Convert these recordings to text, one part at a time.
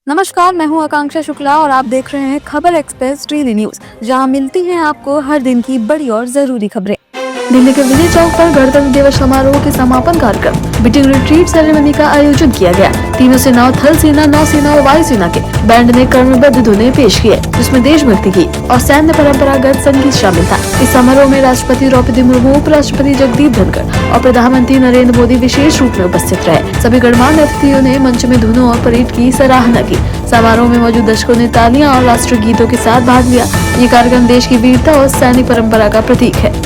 नमस्कार, मैं हूं आकांक्षा शुक्ला और आप देख रहे हैं खबर एक्सप्रेस डेली न्यूज, जहां मिलती हैं आपको हर दिन की बड़ी और जरूरी खबरें। दिल्ली के विजय चौक पर गणतंत्र दिवस समारोह के समापन कार्यक्रम बीटिंग रिट्रीट सेरेमनी का आयोजन किया गया। तीनों सेनाओं थल सेना, नौसेना और वायुसेना के बैंड ने कर्मबद्ध धुनें पेश किए, जिसमें देशभक्ति की और सैन्य परंपरागत संगीत शामिल था। इस समारोह में राष्ट्रपति द्रौपदी मुर्मू, उपराष्ट्रपति जगदीप धनखड़ और प्रधानमंत्री नरेंद्र मोदी विशेष रूप में उपस्थित रहे। सभी गणमान्य अतिथियों ने मंच में धुनों और परेड की सराहना की। समारोह में मौजूद दर्शकों ने तालियां और राष्ट्रीय गीतों के साथ भाग लिया। ये कार्यक्रम देश की वीरता और सैनिक परंपरा का प्रतीक है।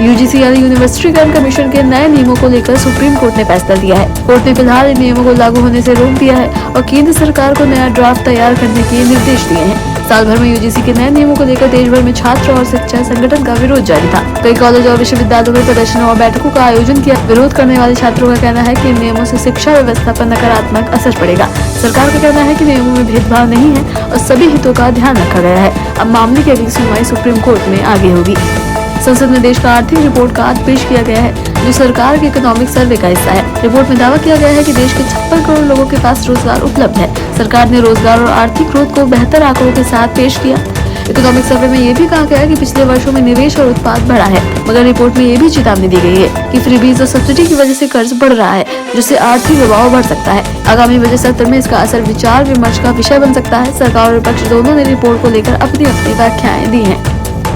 यूजीसी यानी यूनिवर्सिटीकरण कमीशन के नए नियमों को लेकर सुप्रीम कोर्ट ने फैसला दिया है। कोर्ट ने फिलहाल इन नियमों को लागू होने से रोक दिया है और केंद्र सरकार को नया ड्राफ्ट तैयार करने के निर्देश दिए हैं। साल भर में यूजीसी के नए नियमों को लेकर देश भर में छात्र और शिक्षा संगठन का विरोध जारी था। कई कॉलेज और विश्वविद्यालयों में प्रदर्शन और बैठकों का आयोजन किया। विरोध करने वाले छात्रों का कहना है कि इन नियमों से शिक्षा व्यवस्था पर नकारात्मक असर पड़ेगा। सरकार का कहना है कि नियमों में भेदभाव नहीं है और सभी हितों का ध्यान रखा गया है। अब मामले की अगली सुनवाई सुप्रीम कोर्ट में आगे होगी। संसद में देश का आर्थिक रिपोर्ट कार्ड पेश किया गया है, जो सरकार के इकोनॉमिक सर्वे का हिस्सा है। रिपोर्ट में दावा किया गया है कि देश के 56 करोड़ लोगों के पास रोजगार उपलब्ध है। सरकार ने रोजगार और आर्थिक ग्रोथ को बेहतर आंकड़ों के साथ पेश किया। इकोनॉमिक सर्वे में ये भी कहा गया है कि पिछले वर्षों में निवेश और उत्पाद बढ़ा है, मगर रिपोर्ट में ये भी चेतावनी दी गई है कि फ्रीबीज और सब्सिडी की वजह से कर्ज बढ़ रहा है, जिससे आर्थिक दबाव बढ़ सकता है। आगामी बजट सत्र में इसका असर विचार विमर्श का विषय बन सकता है। सरकार और विपक्ष दोनों ने रिपोर्ट को लेकर अपनी अपनी व्याख्याएं दी हैं।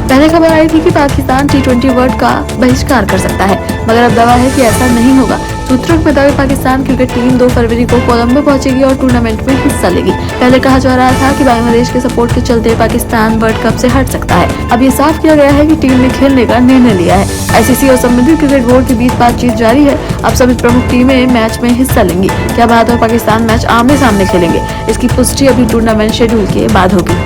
पहले खबर आई थी कि पाकिस्तान T20 वर्ल्ड का बहिष्कार कर सकता है, मगर अब दावा है कि ऐसा नहीं होगा। सूत्रों के मुताबिक पाकिस्तान क्रिकेट टीम 2 फरवरी को कोलंबो पहुंचेगी और टूर्नामेंट में हिस्सा लेगी। पहले कहा जा रहा था कि बांग्लादेश के सपोर्ट के चलते पाकिस्तान वर्ल्ड कप से हट सकता है। अब ये साफ किया गया है कि टीम ने खेलने का निर्णय लिया है। आईसीसी और संबंधित क्रिकेट बोर्ड के बीच बातचीत जारी है। अब सभी प्रमुख टीमें मैच में हिस्सा लेंगी। क्या भारत और पाकिस्तान मैच आमने सामने खेलेंगे, इसकी पुष्टि अभी टूर्नामेंट शेड्यूल के बाद होगी।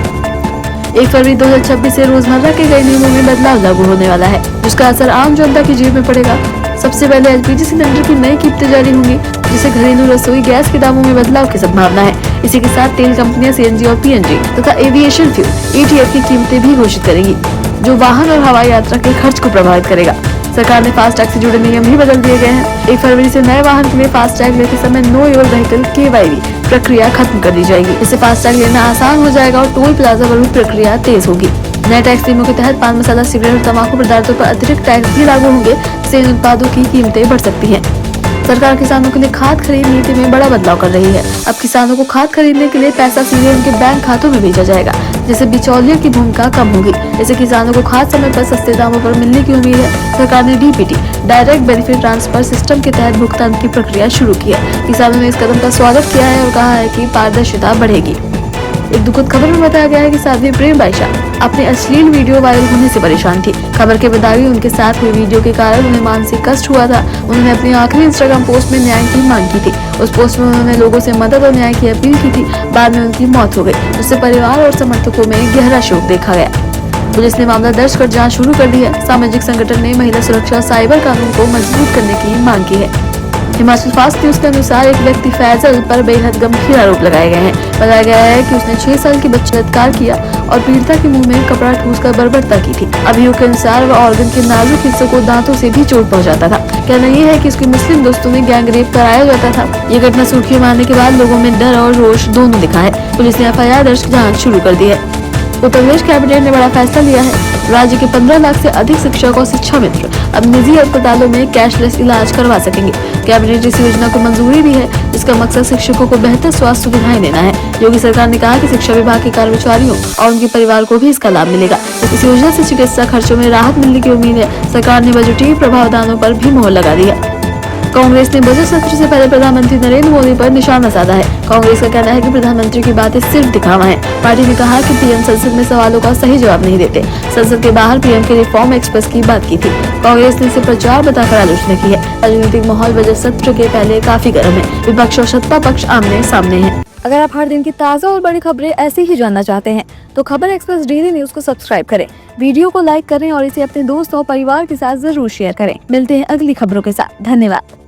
1 फरवरी 2026 से रोजमर्रा के कई नियमों में बदलाव लागू होने वाला है, जिसका असर आम जनता की जेब में पड़ेगा। सबसे पहले एलपीजी सिलेंडर की नई कीमतें जारी होंगी, जिससे घरेलू रसोई गैस के दामों में बदलाव की संभावना है। इसी के साथ तेल कंपनियां सीएनजी और पीएनजी तथा एविएशन फ्यूल ईटीएफ की कीमतें भी घोषित करेगी, जो वाहन और हवाई यात्रा के खर्च को प्रभावित करेगा। सरकार ने फास्टैग से जुड़े नियम भी बदल दिए गए हैं। 1 फरवरी से नए वाहन के लिए फास्टैग लेते समय नो योर व्हीकल KYV प्रक्रिया खत्म कर दी जाएगी। इससे फास्टैग लेना आसान हो जाएगा और टोल प्लाजा पर भी प्रक्रिया तेज होगी। नए टैक्स नियमों के तहत पान मसाला, सिगरेट और तंबाकू पदार्थों पर अतिरिक्त टैक्स भी लागू होंगे, जिससे इन उत्पादों की कीमतें बढ़ सकती हैं। सरकार किसानों के लिए खाद खरीद नीति में बड़ा बदलाव कर रही है। अब किसानों को खाद खरीदने के लिए पैसा सीधे उनके बैंक खातों में भेजा जाएगा, जिससे बिचौलियों की भूमिका कम होगी। इससे किसानों को खाद समय पर सस्ते दामों पर मिलने की उम्मीद है। सरकार ने DBT direct benefit transfer system के तहत भुगतान की प्रक्रिया शुरू की है। किसानों ने इस कदम का स्वागत किया है और कहा है कि पारदर्शिता बढ़ेगी। एक दुखद खबर में बताया गया है कि साध्वी प्रेम बाईशा अपने अश्लील वीडियो वायरल होने से परेशान थी। खबर के मुताबिक उनके साथ हुई वीडियो के कारण उन्हें मानसिक कष्ट हुआ था। उन्होंने अपनी आखिरी इंस्टाग्राम पोस्ट में न्याय की मांग की थी। उस पोस्ट में उन्होंने लोगों से मदद और न्याय की अपील की थी। बाद में उनकी मौत हो गई, जिससे परिवार और समर्थकों में गहरा शोक देखा गया। पुलिस ने मामला दर्ज कर जाँच शुरू कर दी है। सामाजिक संगठन ने महिला सुरक्षा और साइबर कानून को मजबूत करने की मांग की है। हिमाचल फास्ट न्यूज के अनुसार एक व्यक्ति फैजल पर बेहद गंभीर आरोप लगाए गए हैं। बताया गया है कि उसने 6 साल की बच्ची बलात्कार किया और पीड़िता के मुंह में कपड़ा ठूसकर बर्बरता की थी। अभियोग के अनुसार वह ऑर्गन के नाजुक हिस्सों को दांतों से भी चोट पहुंचाता था। कहना यह है कि उसके मुस्लिम दोस्तों ने गैंग रेप कराया जाता था। ये घटना सुर्खियों में आने के बाद लोगों में डर और रोष दोनों दिखा है। पुलिस ने FIR दर्ज जाँच शुरू कर दी है। उत्तर प्रदेश कैबिनेट ने बड़ा फैसला लिया है। राज्य के 15 लाख से अधिक शिक्षक और शिक्षा मित्र अब निजी अस्पतालों में कैशलेस इलाज करवा सकेंगे। कैबिनेट इस योजना को मंजूरी दी है, जिसका मकसद शिक्षकों को बेहतर स्वास्थ्य सुविधाएं देना है। योगी सरकार ने कहा कि शिक्षा विभाग के कर्मचारियों और उनके परिवार को भी इसका लाभ मिलेगा। इस योजना से चिकित्सा खर्चों में राहत मिलने की उम्मीद है। सरकार ने बजटीय प्रावधानों पर भी मोहर लगा दी है। कांग्रेस ने बजट सत्र से पहले प्रधानमंत्री नरेंद्र मोदी पर निशाना साधा है। कांग्रेस का कहना है कि प्रधानमंत्री की बातें सिर्फ दिखावा है। पार्टी ने कहा कि पीएम संसद में सवालों का सही जवाब नहीं देते। संसद के बाहर पीएम के रिफॉर्म एक्सप्रेस की बात की थी। कांग्रेस ने इसे प्रचार बताकर आलोचना की है। राजनीतिक माहौल बजट सत्र के पहले काफी गर्म है। विपक्ष और सत्ता पक्ष आमने सामने है। अगर आप हर दिन की ताज़ा और बड़ी खबरें ऐसे ही जानना चाहते हैं, तो खबर एक्सप्रेस डेली न्यूज को सब्सक्राइब करें, वीडियो को लाइक करें और इसे अपने दोस्तों और परिवार के साथ जरूर शेयर करें। मिलते हैं अगली खबरों के साथ। धन्यवाद।